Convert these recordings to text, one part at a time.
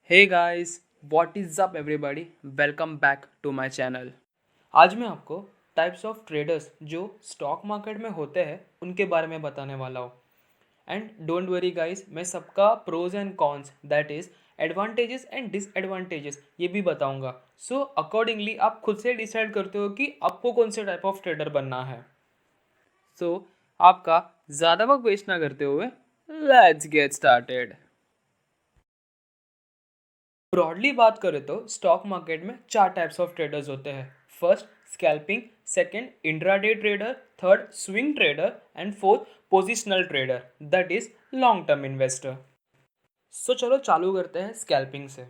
Hey guys, what is up everybody, welcome back to my channel. आज मैं आपको types of traders जो stock market में होते हैं उनके बारे में बताने वाला हूँ। एंड डोंट वरी गाइस, मैं सबका pros and cons that is advantages and disadvantages ये भी बताऊंगा। सो अकॉर्डिंगली आप खुद से डिसाइड करते हो कि आपको कौन से टाइप ऑफ ट्रेडर बनना है। सो आपका ज़्यादा वक्त वेस्ट ना करते हुए लेट्स गेट स्टार्टेड। ब्रॉडली बात करें तो स्टॉक मार्केट में चार टाइप्स ऑफ ट्रेडर्स होते हैं। First scalping, second intraday trader, third swing trader and fourth positional trader that is long term investor. So चलो चालू करते हैं स्कैल्पिंग से।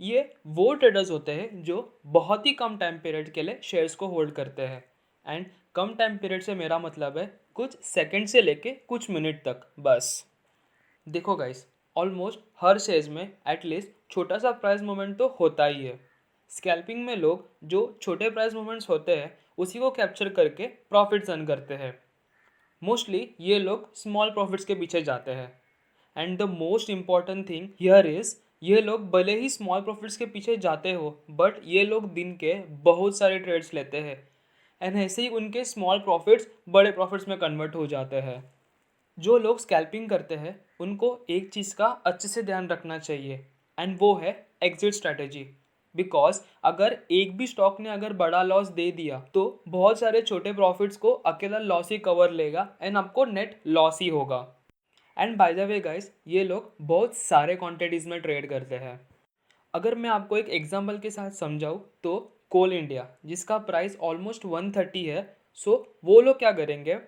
ये वो ट्रेडर्स होते हैं जो बहुत ही कम टाइम पीरियड के लिए शेयर्स को होल्ड करते हैं। एंड कम टाइम पीरियड से मेरा मतलब है कुछ सेकंड से लेके कुछ मिनट तक बस। देखो गाइस, ऑलमोस्ट हर शेयर्स में एटलीस्ट छोटा सा प्राइस मूवमेंट तो होता ही है। स्कैल्पिंग में लोग जो छोटे प्राइस मूवमेंट्स होते हैं उसी को कैप्चर करके प्रॉफिट्स अर्न करते हैं। मोस्टली ये लोग स्मॉल प्रॉफिट्स के पीछे जाते हैं। And the most important thing here is, ये लोग भले ही स्मॉल प्रॉफिट्स के पीछे जाते हो बट ये लोग दिन के बहुत सारे ट्रेड्स लेते हैं। एंड ऐसे ही उनके स्मॉल प्रॉफिट्स बड़े प्रॉफिट्स में कन्वर्ट हो जाते हैं। जो लोग स्कैल्पिंग करते हैं उनको एक चीज़ का अच्छे से ध्यान रखना चाहिए एंड वो है एग्जिट स्ट्रैटेजी। बिकॉज अगर एक भी स्टॉक ने अगर बड़ा लॉस दे दिया तो बहुत सारे छोटे प्रॉफिट्स को अकेला लॉस ही कवर लेगा एंड आपको नेट लॉस ही होगा। And by the way guys, ये लोग बहुत सारे क्वांटिटीज़ में ट्रेड करते हैं। अगर मैं आपको एक एग्जांपल के साथ समझाऊँ तो कोल इंडिया जिसका प्राइस ऑलमोस्ट 130 है। सो वो लोग क्या करेंगे,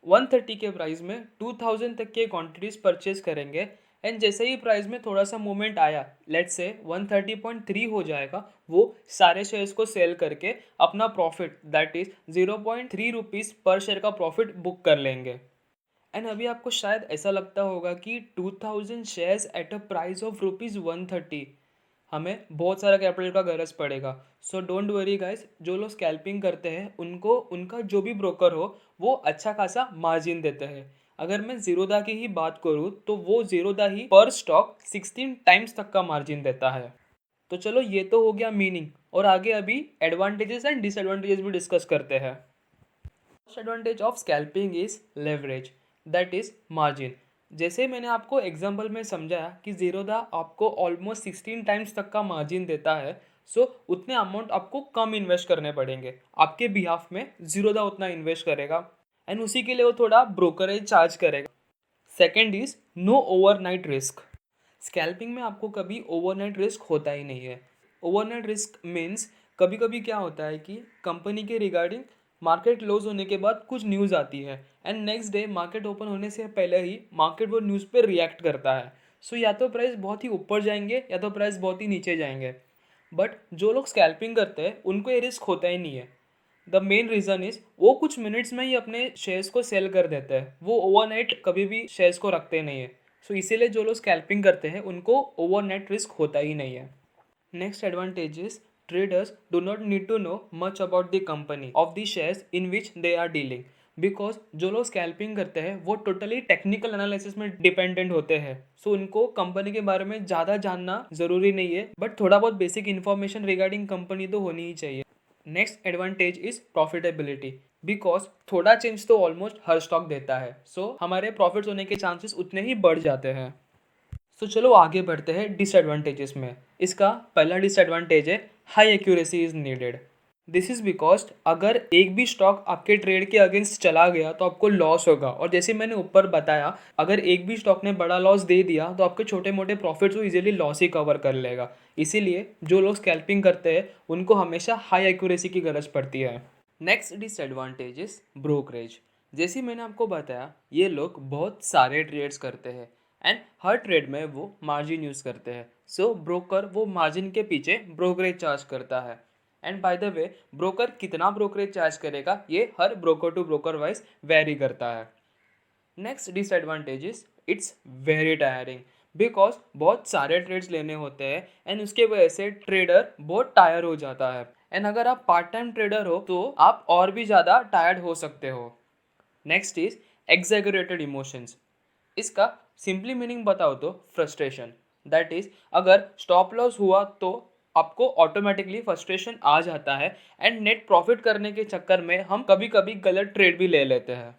130 के प्राइस में 2000 तक के क्वांटिटीज परचेज करेंगे। एंड जैसे ही प्राइस में थोड़ा सा मूवमेंट आया, लेट्स से 130.3 हो जाएगा, वो सारे शेयर्स को सेल करके अपना प्रॉफिट दैट इज 0.3 रुपीज़ पर शेयर का प्रॉफिट बुक कर लेंगे। एंड अभी आपको शायद ऐसा लगता होगा कि 2000 shares at a price of rupees 130, हमें बहुत सारा कैपिटल का गरज पड़ेगा। सो डोंट वरी गाइस, जो लोग स्कैल्पिंग करते हैं उनको उनका जो भी ब्रोकर हो वो अच्छा खासा मार्जिन देते हैं। अगर मैं जीरोदा की ही बात करूँ तो वो जीरोदा ही पर स्टॉक 16 टाइम्स तक का मार्जिन देता है। तो चलो ये तो हो गया मीनिंग, और आगे अभी एडवांटेजेस एंड डिसएडवांटेजेस भी डिस्कस करते हैं। First advantage of scalping is leverage that is margin. जैसे मैंने आपको एग्जांपल में समझाया कि जीरोदा आपको ऑलमोस्ट 16 टाइम्स तक का मार्जिन देता है। सो उतने अमाउंट आपको कम इन्वेस्ट करने पड़ेंगे, आपके बिहाफ में जीरोदा उतना इन्वेस्ट करेगा एंड उसी के लिए वो थोड़ा ब्रोकरेज चार्ज करेगा। Second is no overnight risk. Scalping में आपको कभी ओवरनाइट रिस्क होता ही नहीं है। ओवरनाइट रिस्क मीन्स कभी कभी क्या होता है कि कंपनी के रिगार्डिंग मार्केट क्लोज होने के बाद कुछ न्यूज़ आती है and next day market open होने से पहले ही मार्केट वो न्यूज़ पे रिएक्ट करता है। सो या तो प्राइस बहुत ही ऊपर जाएंगे या तो प्राइस बहुत ही नीचे जाएंगे। बट जो लोग स्कैल्पिंग करते हैं उनको ये रिस्क होता ही नहीं है। द मेन रीज़न इज वो कुछ मिनट्स में ही अपने शेयर्स को सेल कर देते हैं, वो ओवरनाइट कभी भी शेयर्स को रखते नहीं है। सो इसीलिए जो लोग स्कैल्पिंग करते हैं उनको ओवरनाइट रिस्क होता ही नहीं है। Next advantage is traders do not need to know much about the company of the shares in which they are dealing, because जो लोग स्कैल्पिंग करते हैं वो टोटली टेक्निकल एनालिसिस में डिपेंडेंट होते हैं। सो उनको कंपनी के बारे में ज़्यादा जानना ज़रूरी नहीं है, बट थोड़ा बहुत बेसिक इन्फॉर्मेशन रिगार्डिंग कंपनी तो होनी ही चाहिए। Next advantage is profitability, because थोड़ा चेंज तो ऑलमोस्ट हर स्टॉक देता है। सो हमारे प्रॉफिट्स होने के चांसेस उतने ही बढ़ जाते हैं। सो चलो आगे बढ़ते हैं डिसएडवांटेजेस में। इसका पहला डिसएडवांटेज है high accuracy is needed. This is because अगर एक भी स्टॉक आपके ट्रेड के अगेंस्ट चला गया तो आपको लॉस होगा, और जैसे मैंने ऊपर बताया अगर एक भी स्टॉक ने बड़ा लॉस दे दिया तो आपके छोटे मोटे प्रॉफिट्स को इजीली लॉस ही कवर कर लेगा। इसीलिए जो लोग स्कैल्पिंग करते हैं उनको हमेशा हाई एक्यूरेसी की गरज पड़ती है। Next disadvantage is brokerage. जैसे मैंने आपको बताया ये लोग बहुत सारे ट्रेड्स करते हैं एंड हर ट्रेड में वो मार्जिन यूज़ करते हैं। सो ब्रोकर वो मार्जिन के पीछे ब्रोकरेज चार्ज करता है। And by the way broker कितना ब्रोकरेज चार्ज करेगा ये हर broker to broker wise vary करता है। Next disadvantage is it's very tiring, because बहुत सारे ट्रेड्स लेने होते हैं एंड उसके वजह से ट्रेडर बहुत टायर हो जाता है। एंड अगर आप पार्ट टाइम ट्रेडर हो तो आप और भी ज़्यादा टायर्ड हो सकते हो। Next is exaggerated emotions. इसका सिंपली मीनिंग बताओ तो फ्रस्ट्रेशन। दैट इज अगर स्टॉप लॉस हुआ तो आपको ऑटोमेटिकली फ्रस्ट्रेशन आ जाता है एंड नेट प्रॉफिट करने के चक्कर में हम कभी कभी गलत ट्रेड भी ले लेते हैं।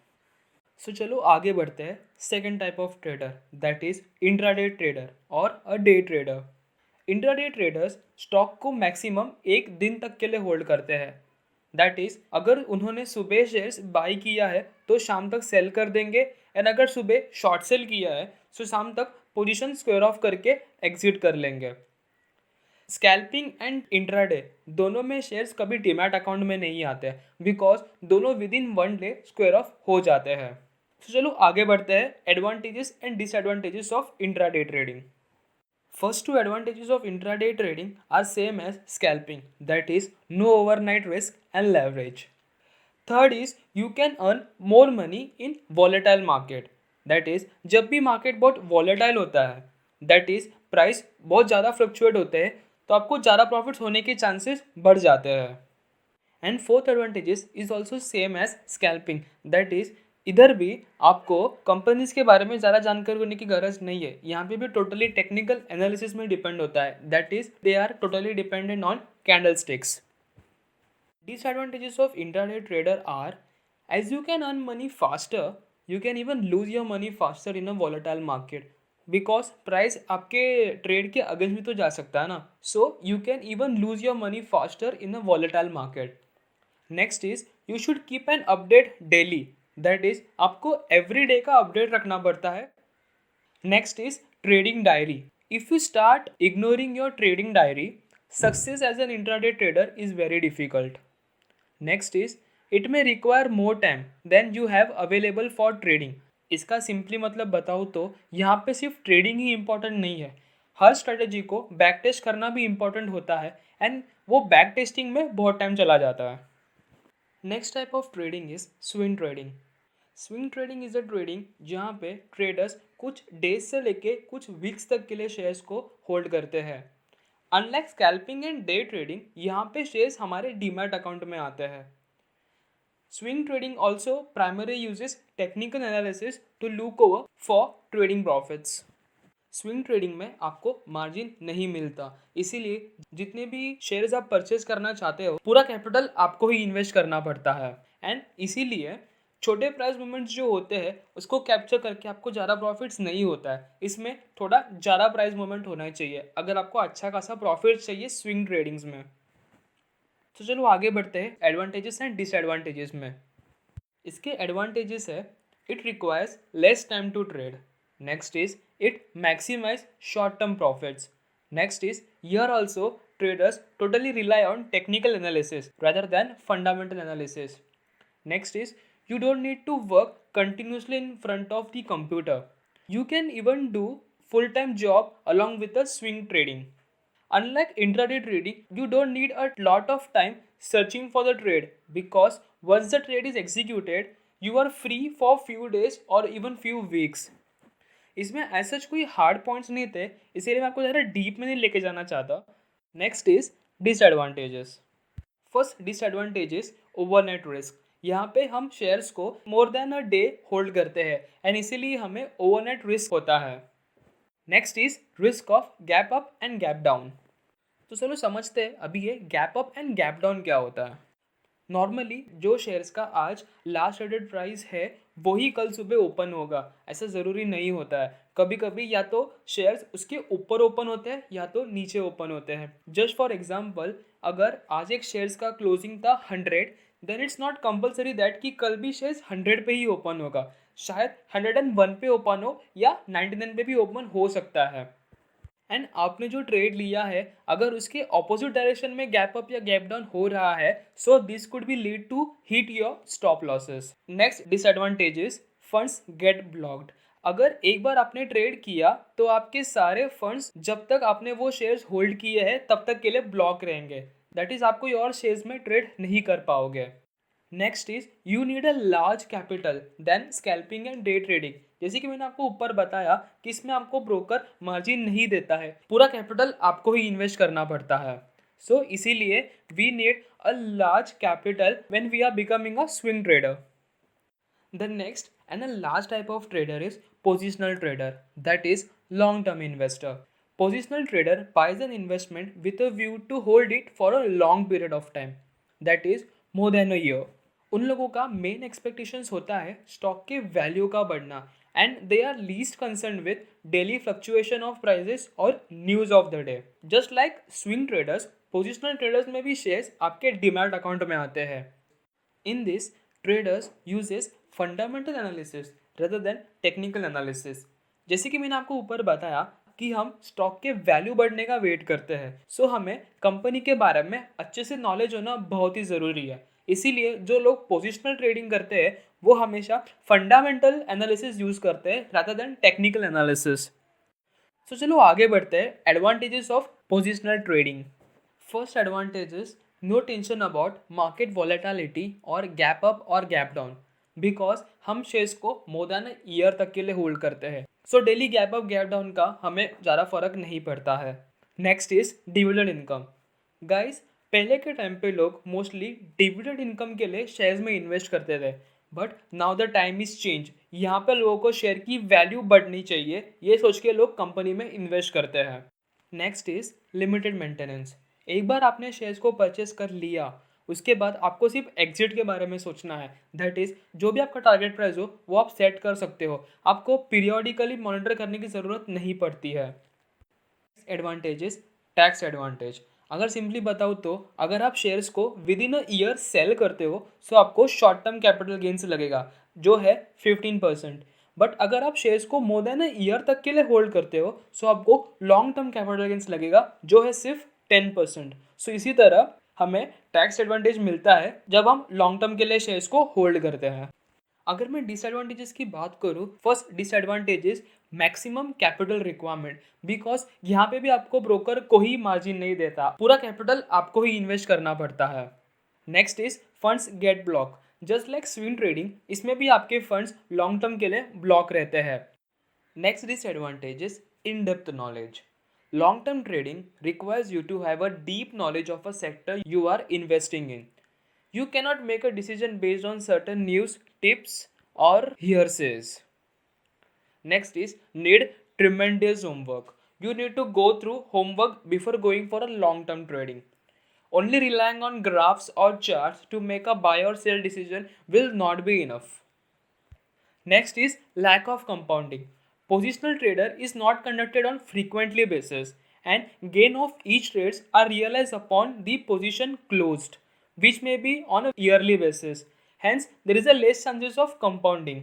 सो चलो आगे बढ़ते हैं। Second type of trader that is intraday trader और a day trader. Intraday traders stock को मैक्सिमम एक दिन तक के लिए होल्ड करते हैं। दैट इज अगर उन्होंने सुबह शेयर्स बाई किया है तो शाम तक सेल कर देंगे, एंड अगर सुबह शॉर्ट सेल किया है तो शाम तक पोजीशन स्क्वायर ऑफ करके एग्जिट कर लेंगे। स्कैल्पिंग एंड इंट्राडे दोनों में शेयर्स कभी डीमैट अकाउंट में नहीं आते बिकॉज दोनों with in one day square of हो जाते हैं। तो चलो आगे बढ़ते हैं advantages and disadvantages of intraday trading. First two advantages of intraday trading are same as scalping, that is no overnight risk and leverage. Third is you can earn more money in volatile market, that is जब भी market बहुत volatile होता है, that is price बहुत ज़्यादा fluctuate होते हैं तो आपको ज़्यादा प्रॉफिट्स होने के चांसेस बढ़ जाते हैं। And fourth advantages is also same as scalping, that is इधर भी आपको कंपनीज के बारे में ज़्यादा जानकारी होने की गरज नहीं है, यहाँ पे भी टोटली टेक्निकल एनालिसिस में डिपेंड होता है, that is they are totally dependent on candlesticks. Disadvantages of intraday trader are as you can earn money faster, you can even lose your money faster in a volatile market because price आपके trade के against भी तो जा सकता है ना, so you can even lose your money faster in a volatile market. Next is you should keep an update daily, that is आपको every day का अपडेट रखना पड़ता है। Next is trading diary, if you start ignoring your trading diary success as an intraday trader is very difficult. Next is it may require more time than you have available for trading. इसका simply मतलब बताऊँ तो यहाँ पे सिर्फ trading ही important नहीं है, हर strategy को बैक टेस्ट करना भी इंपॉर्टेंट होता है एंड वो बैक टेस्टिंग में बहुत टाइम चला जाता है। Next type of trading is swing trading. Swing trading is a trading जहाँ पे ट्रेडर्स कुछ डेज से लेके कुछ वीक्स तक के लिए शेयर्स को होल्ड करते हैं। Unlike scalping and day trading यहाँ पे शेयर्स हमारे डीमैट अकाउंट में आते हैं। Swing trading also primary uses technical analysis to look over for trading profits. Swing trading में आपको मार्जिन नहीं मिलता, इसीलिए जितने भी शेयर्स आप परचेज करना चाहते हो पूरा कैपिटल आपको ही इन्वेस्ट करना पड़ता है, एंड इसीलिए छोटे प्राइस मूवमेंट्स जो होते हैं उसको कैप्चर करके आपको ज़्यादा प्रॉफिट्स नहीं होता है, इसमें थोड़ा ज़्यादा प्राइस मूवमेंट होना चाहिए अगर आपको अच्छा खासा प्रॉफिट चाहिए स्विंग ट्रेडिंग्स में। तो चलो आगे बढ़ते हैं एडवांटेजेस एंड डिसएडवांटेजेस में। इसके एडवांटेजेस है it requires less time to trade. Next is it maximize short term profits. Next is here also traders totally rely on technical analysis rather than fundamental analysis. Next is you don't need to work continuously in front of the computer. You can even do full-time job along with the swing trading. Unlike intraday trading, you don't need a lot of time searching for the trade because once the trade is executed, you are free for few days or even few weeks. इसमें ऐसा कोई hard points नहीं थे, इसीलिए मैं आपको ज़्यादा deep में नहीं लेके जाना चाहता। Next is disadvantages. First disadvantage is overnight risk. यहाँ पे हम शेयर्स को more then a day hold करते हैं एंड इसीलिए हमें ओवरनाइट रिस्क होता है। Next is risk of gap up and gap down. तो चलो समझते हैं अभी ये gap up and gap down क्या होता है। नॉर्मली जो शेयर्स का आज लास्ट ट्रेडेड प्राइस है वही कल सुबह ओपन होगा, ऐसा ज़रूरी नहीं होता है। कभी कभी या तो शेयर्स उसके ऊपर ओपन होते हैं या तो नीचे ओपन होते हैं। जस्ट फॉर एग्जांपल अगर आज एक शेयर्स का क्लोजिंग था 100, then it's not compulsory that कि कल भी शेयर्स 100 पे ही ओपन होगा, शायद 101 पे ओपन हो या 99 पे भी ओपन हो सकता है। एंड आपने जो ट्रेड लिया है अगर उसके ऑपोजिट डायरेक्शन में गैप अप या गैप डाउन हो रहा है so this could be lead to hit your stop losses. Next disadvantage is funds get blocked. अगर एक बार आपने ट्रेड किया तो आपके सारे फंड्स जब तक आपने वो शेयर्स होल्ड किए हैं तब तक के लिए ब्लॉक रहेंगे, दैट इज आप कोई और शेयर्स में ट्रेड नहीं कर पाओगे। Next is you need a large capital than scalping and day trading. जैसे कि मैंने आपको ऊपर बताया कि इसमें आपको ब्रोकर मार्जिन नहीं देता है, पूरा कैपिटल आपको ही इन्वेस्ट करना पड़ता है। सो इसीलिए we need a large capital when we are becoming a swing trader. The next and a last type of trader is positional trader, that is long term investor. Positional trader buys an investment with a view to hold it for a long period of time, that is more than a year. उन लोगों का main expectations होता है stock के value का बढ़ना and they are least concern with daily fluctuation of prices और news of the day. Just like swing traders, positional traders में भी शेयर्स आपके डिमैट अकाउंट में आते हैं. In this, traders uses fundamental analysis rather than technical analysis. जैसे कि मैंने आपको ऊपर बताया कि हम स्टॉक के वैल्यू बढ़ने का वेट करते हैं, सो हमें कंपनी के बारे में अच्छे से नॉलेज होना बहुत ही ज़रूरी है. इसीलिए जो लोग पोजिशनल ट्रेडिंग करते हैं वो हमेशा फंडामेंटल एनालिसिस यूज़ करते हैं rather than technical analysis. So चलो आगे बढ़ते हैं. Advantages of positional trading. First advantage is no tension about market volatility और गैप अप और गैप डाउन, बिकॉज हम शेयर्स को मोर देन ईयर तक के लिए होल्ड करते हैं. So daily gap up gap down का हमें ज़्यादा फर्क नहीं पड़ता है. Next is dividend income. Guys, पहले के टाइम पे लोग मोस्टली डिविडेंड इनकम के लिए शेयर्स में इन्वेस्ट करते थे, but now the time is change. यहाँ पे लोगों को शेयर की वैल्यू बढ़नी चाहिए, ये सोच के लोग कंपनी में इन्वेस्ट करते हैं. Next is limited maintenance. एक बार आपने शेयर्स को परचेस कर लिया, उसके बाद आपको सिर्फ एग्जिट के बारे में सोचना है. दैट इज़ जो भी आपका टारगेट प्राइस हो वो आप सेट कर सकते हो, आपको पीरियोडिकली मॉनिटर करने की ज़रूरत नहीं पड़ती है. एडवांटेजेस. Tax advantage. अगर सिंपली बताऊँ तो अगर आप शेयर्स को with in a year cell करते हो तो आपको शॉर्ट टर्म कैपिटल गेन्स लगेगा जो है 15%. बट अगर आप शेयर्स को मोर देन अ ईयर तक के लिए होल्ड करते हो तो आपको लॉन्ग टर्म कैपिटल गेन्स लगेगा जो है सिर्फ 10%. सो इसी तरह हमें टैक्स एडवांटेज मिलता है जब हम लॉन्ग टर्म के लिए शेयर्स को होल्ड करते हैं. अगर मैं डिसएडवांटेजेस की बात करूँ, first disadvantages maximum capital requirement, because यहाँ पे भी आपको ब्रोकर कोई मार्जिन नहीं देता, पूरा कैपिटल आपको ही इन्वेस्ट करना पड़ता है. Next is funds get block. Just like swing trading, इसमें भी आपके फंड्स लॉन्ग टर्म के लिए ब्लॉक रहते हैं. Next disadvantages in depth knowledge. Long term trading requires you to have a deep knowledge of a sector you are investing in. You cannot make a decision based on certain news, tips, or hearsays. Next is need tremendous homework. You need to go through homework before going for a long term trading. Only relying on graphs or charts to make a buy or sell decision will not be enough. Next is lack of compounding. Positional trader is not conducted on frequently basis and gain of each trades are realized upon the position closed, which may be on a yearly basis. Hence, there is a less chances of compounding.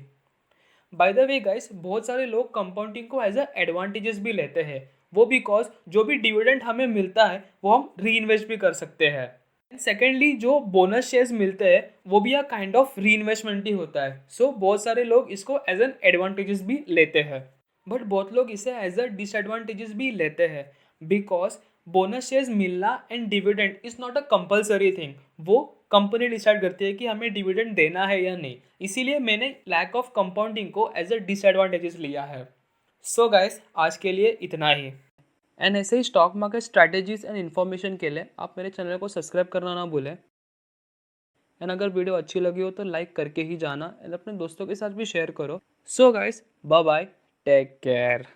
By the way guys, बहुत सारे लोग compounding को as a advantages भी लेते हैं, वो because जो भी डिविडेंड हमें मिलता है वो हम री इन्वेस्ट भी कर सकते हैं. सेकेंडली जो बोनस शेयर्स मिलते हैं वो भी एक काइंड ऑफ री इन्वेस्टमेंट ही होता है. सो बहुत सारे लोग इसको एज एन एडवांटेजेस भी लेते हैं, बट बहुत लोग इसे एज अ डिसएडवांटेजेस भी लेते हैं, बिकॉज बोनस शेयर्स मिलना and dividend is not a compulsory thing. वो कंपनी डिसाइड करती है कि हमें डिविडेंड देना है या नहीं. इसीलिए मैंने लैक ऑफ कंपाउंडिंग को एज अ डिसएडवांटेजेस लिया है. सो गाइस, आज के लिए इतना ही. एंड ऐसे ही stock market strategies and information के लिए आप मेरे चैनल को सब्सक्राइब करना ना भूलें. एंड अगर वीडियो अच्छी लगी हो तो लाइक करके ही जाना एंड अपने दोस्तों के साथ भी शेयर करो. So guys, bye bye, take care.